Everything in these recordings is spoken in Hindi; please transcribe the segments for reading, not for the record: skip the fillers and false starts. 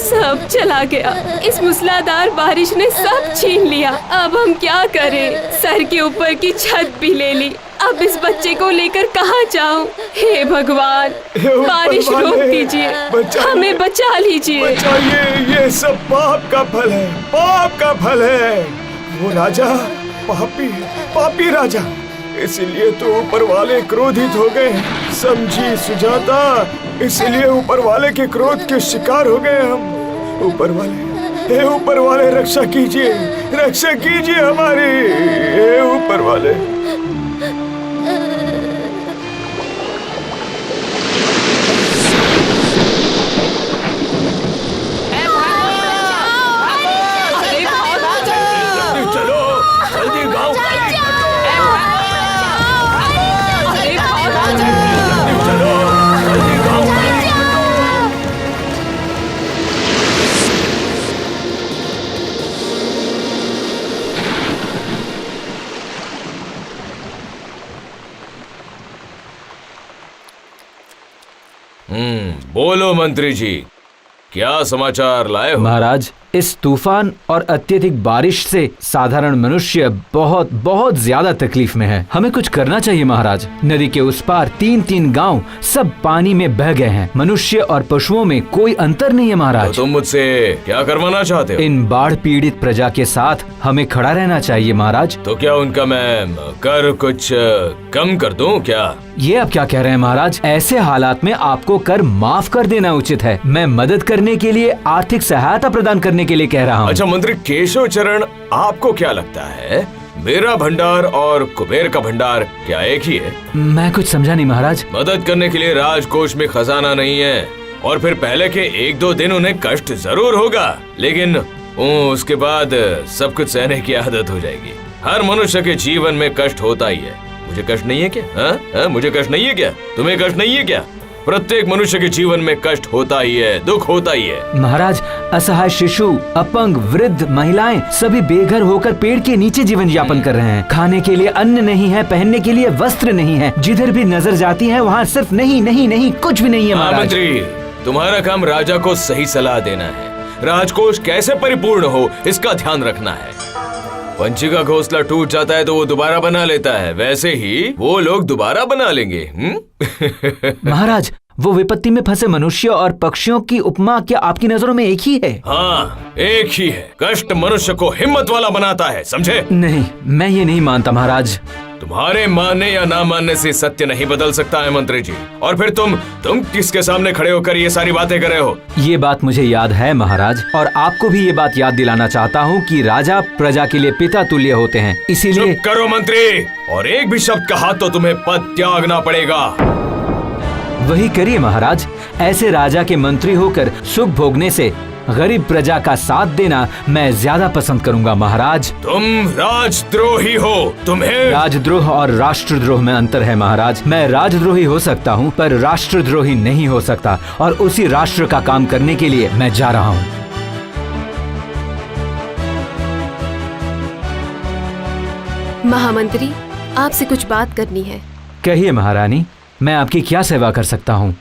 सब चला गया। इस मूसलाधार बारिश ने सब छीन लिया। अब हम क्या करें? सर के ऊपर की छत भी ले ली। अब इस बच्चे को लेकर कहाँ जाऊँ? हे भगवान, बारिश रोक दीजिए, हमें बचा लीजिए। ये सब पाप का फल है, पाप का फल है। वो राजा पापी राजा, इसलिए तो ऊपर वाले क्रोधित हो गए। समझी सुजाता, इसलिए ऊपर वाले के क्रोध के शिकार हो गए हम। ऊपर वाले रक्षा कीजिए हमारी। हे ऊपर वाले। बोलो मंत्री जी, क्या समाचार लाए हो? महाराज, इस तूफान और अत्यधिक बारिश से साधारण मनुष्य बहुत बहुत ज्यादा तकलीफ में है। हमें कुछ करना चाहिए महाराज। नदी के उस पार 3-3 गांव सब पानी में बह गए हैं। मनुष्य और पशुओं में कोई अंतर नहीं है महाराज। तो तुम मुझसे क्या करवाना चाहते हो? इन बाढ़ पीड़ित प्रजा के साथ हमें खड़ा रहना चाहिए महाराज। तो क्या उनका मैं कर कुछ कम कर दूं क्या? ये आप क्या कह रहे हैं महाराज? ऐसे हालात में आपको कर माफ कर देना उचित है। मैं मदद करने के लिए, आर्थिक सहायता प्रदान करने के लिए कह रहा हूँ। अच्छा मंत्री केशव चरण, आपको क्या लगता है मेरा भंडार और कुबेर का भंडार क्या एक ही है? मैं कुछ समझा नहीं महाराज। मदद करने के लिए राजकोष में खजाना नहीं है, और फिर पहले के 1-2 दिन उन्हें कष्ट जरूर होगा, लेकिन उसके बाद सब कुछ सहने की आदत हो जाएगी। हर मनुष्य के जीवन में कष्ट होता ही है। मुझे कष्ट नहीं है क्या? मुझे कष्ट नहीं है क्या? तुम्हें कष्ट नहीं है क्या? प्रत्येक मनुष्य के जीवन में कष्ट होता ही है, दुख होता ही है। महाराज, असहाय शिशु, अपंग, वृद्ध, महिलाएं सभी बेघर होकर पेड़ के नीचे जीवन यापन कर रहे हैं। खाने के लिए अन्न नहीं है, पहनने के लिए वस्त्र नहीं है। जिधर भी नजर जाती है वहाँ सिर्फ नहीं कुछ भी नहीं है महाराज। मंत्री, तुम्हारा काम राजा को सही सलाह देना है। राजकोष कैसे परिपूर्ण हो इसका ध्यान रखना है। पंछी का घोंसला टूट जाता है तो वो दोबारा बना लेता है, वैसे ही वो लोग दोबारा बना लेंगे। महाराज, वो विपत्ति में फंसे मनुष्य और पक्षियों की उपमा क्या आपकी नजरों में एक ही है? हाँ, एक ही है। कष्ट मनुष्य को हिम्मत वाला बनाता है, समझे? नहीं, मैं ये नहीं मानता महाराज। तुम्हारे मानने या ना मानने से सत्य नहीं बदल सकता है मंत्री जी। और फिर तुम किसके सामने खड़े होकर ये सारी बातें कर रहे हो? ये बात मुझे याद है महाराज, और आपको भी ये बात याद दिलाना चाहता हूँ कि राजा प्रजा के लिए पिता तुल्य होते हैं। इसीलिए चुप करो मंत्री, और एक भी शब्द कहा तो तुम्हें पद त्यागना पड़ेगा। वही करिए महाराज। ऐसे राजा के मंत्री होकर सुख भोगने से गरीब प्रजा का साथ देना मैं ज्यादा पसंद करूंगा महाराज। तुम राजद्रोही हो। तुम्हें राजद्रोह और राष्ट्रद्रोह में अंतर है महाराज। मैं राजद्रोही हो सकता हूं पर राष्ट्रद्रोही नहीं हो सकता, और उसी राष्ट्र का काम करने के लिए मैं जा रहा हूं। महामंत्री, आपसे कुछ बात करनी है। कहिए महारानी, मैं आपकी क्या सेवा कर सकता हूं?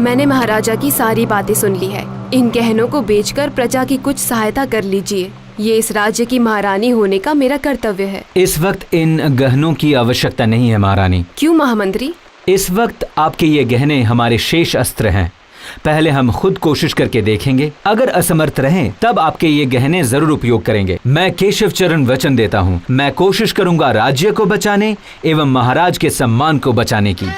मैंने महाराजा की सारी बातें सुन ली है। इन गहनों को बेचकर प्रजा की कुछ सहायता कर लीजिए। ये इस राज्य की महारानी होने का मेरा कर्तव्य है। इस वक्त इन गहनों की आवश्यकता नहीं है महारानी। क्यों महामंत्री? इस वक्त आपके ये गहने हमारे शेष अस्त्र हैं। पहले हम खुद कोशिश करके देखेंगे, अगर असमर्थ रहें तब आपके ये गहने जरूर उपयोग करेंगे। मैं केशव चरण वचन देता हूँ, मैं कोशिश करूंगा राज्य को बचाने एवं महाराज के सम्मान को बचाने की।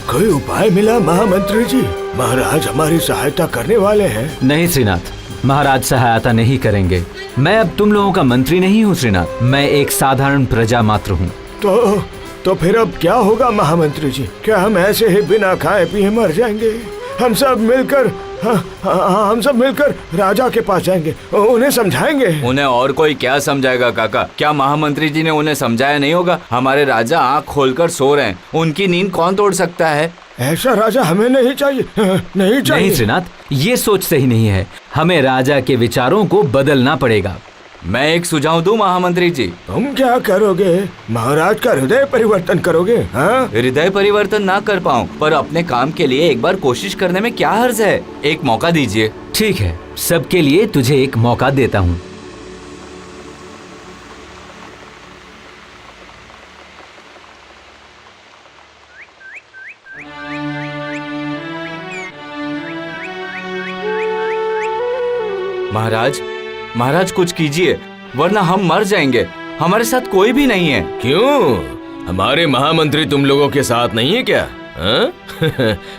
कोई उपाय मिला महामंत्री जी? महाराज हमारी सहायता करने वाले हैं। नहीं श्रीनाथ, महाराज सहायता नहीं करेंगे। मैं अब तुम लोगों का मंत्री नहीं हूँ श्रीनाथ, मैं एक साधारण प्रजा मात्र हूँ। तो फिर अब क्या होगा महामंत्री जी? क्या हम ऐसे ही बिना खाए पिए मर जाएंगे? हम सब मिलकर हम सब मिलकर राजा के पास जाएंगे, उन्हें समझाएंगे। उन्हें और कोई क्या समझाएगा काका? क्या महामंत्री जी ने उन्हें समझाया नहीं होगा? हमारे राजा आँख खोलकर सो रहे हैं, उनकी नींद कौन तोड़ सकता है? ऐसा राजा हमें नहीं चाहिए, नहीं चाहिए। नहीं श्रीनाथ, ये सोच सही नहीं है। हमें राजा के विचारों को बदलना पड़ेगा। मैं एक सुझाव दूं महामंत्री जी? तुम क्या करोगे? महाराज का हृदय परिवर्तन करोगे? हाँ, हृदय परिवर्तन ना कर पाऊं, पर अपने काम के लिए एक बार कोशिश करने में क्या हर्ज है? एक मौका दीजिए। ठीक है, सबके लिए तुझे एक मौका देता हूँ। महाराज, महाराज कुछ कीजिए, वरना हम मर जाएंगे। हमारे साथ कोई भी नहीं है। क्यों? हमारे महामंत्री तुम लोगों के साथ नहीं है क्या? हाँ?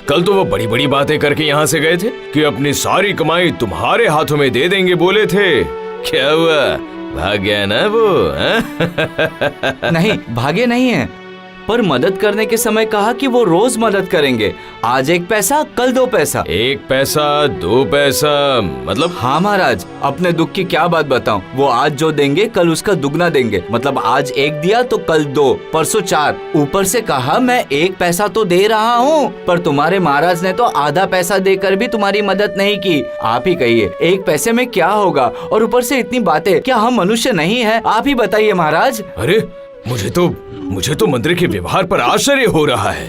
कल तो वो बड़ी बड़ी बातें करके यहाँ से गए थे कि अपनी सारी कमाई तुम्हारे हाथों में दे देंगे बोले थे। क्या हुआ? भाग गया ना वो? हाँ? नहीं, भागे नहीं है, पर मदद करने के समय कहा कि वो रोज मदद करेंगे। आज 1 पैसा, कल 2 पैसा। 1 पैसा 2 पैसा मतलब? हाँ महाराज, अपने दुख की क्या बात बताऊं? वो आज जो देंगे कल उसका दुगना देंगे। मतलब आज 1 दिया तो कल 2, परसों 4। ऊपर से कहा मैं 1 पैसा तो दे रहा हूँ, पर तुम्हारे महाराज ने तो आधा पैसा देकर भी तुम्हारी मदद नहीं की। आप ही कहिए, 1 पैसे में क्या होगा? और ऊपर से इतनी बातें, क्या हम मनुष्य नहीं है? आप ही बताइए महाराज। अरे मुझे तो मंत्री के व्यवहार पर आश्चर्य हो रहा है।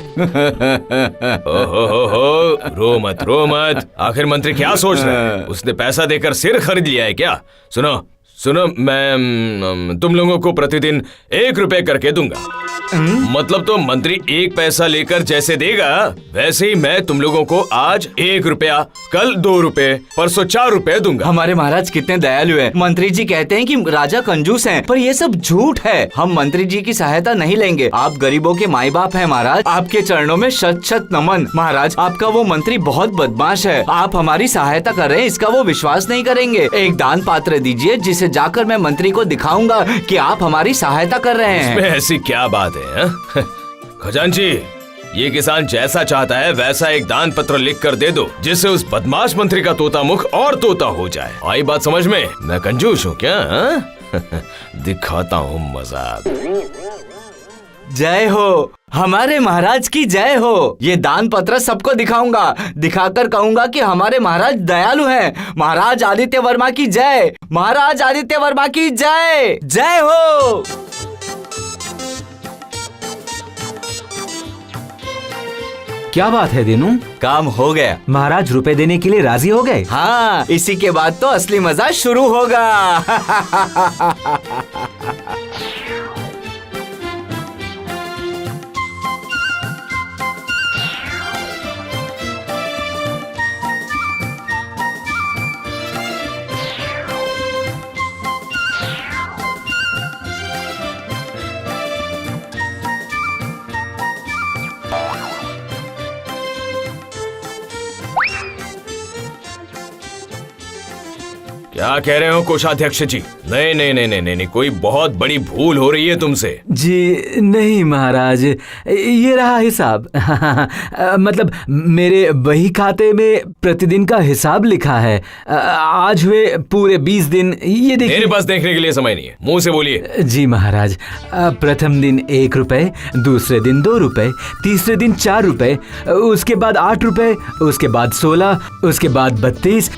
ओहो, रो मत। आखिर मंत्री क्या सोच रहा है? उसने पैसा देकर सिर खरीद लिया है क्या? सुनो, मैं तुम लोगों को प्रतिदिन 1 रुपए करके दूंगा। मतलब तो मंत्री 1 पैसा लेकर जैसे देगा, वैसे ही मैं तुम लोगों को आज 1 रुपया, कल 2 रुपए, परसों 4 रुपए दूंगा। हमारे महाराज कितने दयालु हैं। मंत्री जी कहते हैं कि राजा कंजूस हैं, पर ये सब झूठ है। हम मंत्री जी की सहायता नहीं लेंगे। आप गरीबों के माई बाप हैं महाराज, आपके चरणों में शत शत नमन। महाराज, आपका वो मंत्री बहुत बदमाश है। आप हमारी सहायता कर रहे हैं, इसका वो विश्वास नहीं करेंगे। एक दान पात्र दीजिए, जिसे जाकर मैं मंत्री को दिखाऊंगा कि आप हमारी सहायता कर रहे हैं। इसमें ऐसी क्या बात है? खजांची, ये किसान जैसा चाहता है वैसा एक दान पत्र लिख कर दे दो, जिससे उस बदमाश मंत्री का तोता मुख और तोता हो जाए। आई बात समझ में? मैं कंजूस हूँ क्या? दिखाता हूँ मजाक। जय हो, हमारे महाराज की जय हो। ये दान पत्र सबको दिखाऊंगा, दिखाकर कहूंगा कि हमारे महाराज दयालु हैं। महाराज आदित्य वर्मा की जय, महाराज आदित्य वर्मा की जय। जय हो। क्या बात है दीनू? काम हो गया। महाराज रुपए देने के लिए राजी हो गए? हाँ, इसी के बाद तो असली मजा शुरू होगा। क्या कह रहे हो कोषाध्यक्ष जी? नहीं, कोई बहुत बड़ी भूल हो रही है तुमसे। जी नहीं महाराज, ये रहा हिसाब। मतलब मेरे बही खाते में प्रतिदिन का हिसाब लिखा है। आज हुए पूरे 20 दिन। ये देखिए। मेरे पास देखने के लिए समय नहीं है, मुंह से बोलिए। जी महाराज, प्रथम दिन 1 रुपए, दूसरे दिन 2 रुपए, तीसरे दिन 4 रुपए, उसके बाद 8 रुपए, उसके बाद 16, उसके बाद 32।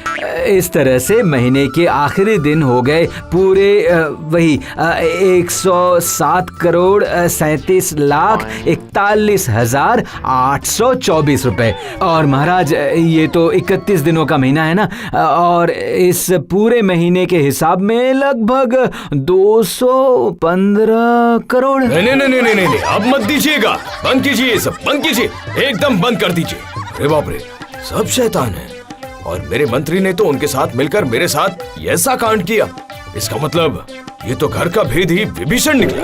इस तरह से महीने के आखिरी दिन हो गए पूरे वही 107 करोड़ 37 लाख 41,824 रुपए। और महाराज, ये तो 31 दिनों का महीना है ना, और इस पूरे महीने के हिसाब में लगभग 215 करोड़। नहीं, अब मत दीजिएगा। बंद कीजिए, सब बंद कीजिए, एकदम बंद कर दीजिए। अरे बाप रे, सब शैतान है। और मेरे मंत्री ने तो उनके साथ मिलकर मेरे साथ ऐसा कांड किया। इसका मतलब ये तो घर का भेद ही विभीषण निकला।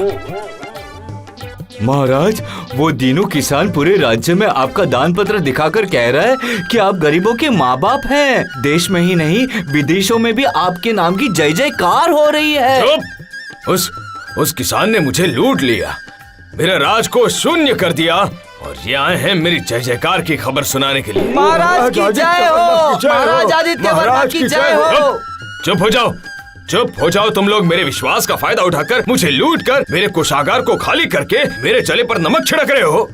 महाराज, वो दीनू किसान पूरे राज्य में आपका दान पत्र दिखाकर कह रहा है कि आप गरीबों के माँ बाप हैं। देश में ही नहीं, विदेशों में भी आपके नाम की जय जयकार हो रही है। चुप! उस किसान ने मुझे लूट लिया, मेरे राज को शून्य कर दिया और ये आए हैं मेरी जय जयकार की खबर सुनाने के लिए। महाराज की जय हो, महाराज आदित्य वर्मा की जय हो। चुप हो जाओ, चुप हो जाओ तुम लोग। मेरे विश्वास का फायदा उठाकर मुझे लूट कर मेरे कोषागार को खाली करके मेरे जले पर नमक छिड़क रहे हो।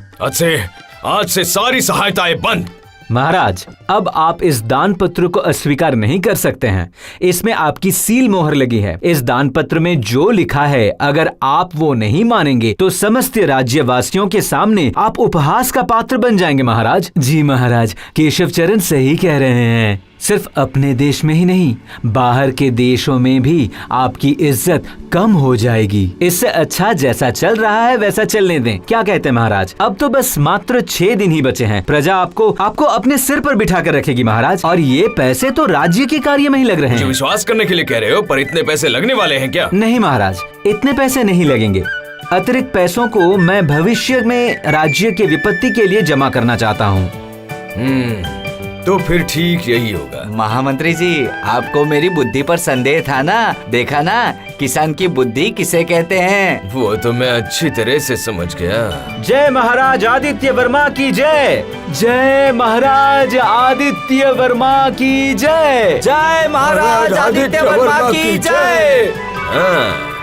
आज से सारी सहायताएं बंद। महाराज, अब आप इस दान पत्र को अस्वीकार नहीं कर सकते हैं। इसमें आपकी सील मोहर लगी है। इस दान पत्र में जो लिखा है, अगर आप वो नहीं मानेंगे तो समस्त राज्यवासियों के सामने आप उपहास का पात्र बन जाएंगे। महाराज जी, महाराज केशव चरण सही कह रहे हैं। सिर्फ अपने देश में ही नहीं, बाहर के देशों में भी आपकी इज्जत कम हो जाएगी। इससे अच्छा जैसा चल रहा है वैसा चलने दें। क्या कहते हैं महाराज? अब तो बस मात्र 6 दिन ही बचे हैं। प्रजा आपको अपने सिर पर बिठा कर रखेगी महाराज, और ये पैसे तो राज्य के कार्य में ही लग रहे हैं। जो विश्वास करने के लिए कह रहे हो, पर इतने पैसे लगने वाले हैं क्या? नहीं महाराज, इतने पैसे नहीं लगेंगे। अतिरिक्त पैसों को मैं भविष्य में राज्य के विपत्ति के लिए जमा करना चाहता हूँ। तो फिर ठीक यही होगा। महामंत्री जी, आपको मेरी बुद्धि पर संदेह था ना? देखा ना, किसान की बुद्धि किसे कहते हैं? वो तो मैं अच्छी तरह से समझ गया। जय महाराज आदित्य वर्मा की जय। जय महाराज आदित्य वर्मा की जय। जय महाराज आदित्य वर्मा की जय। हाँ।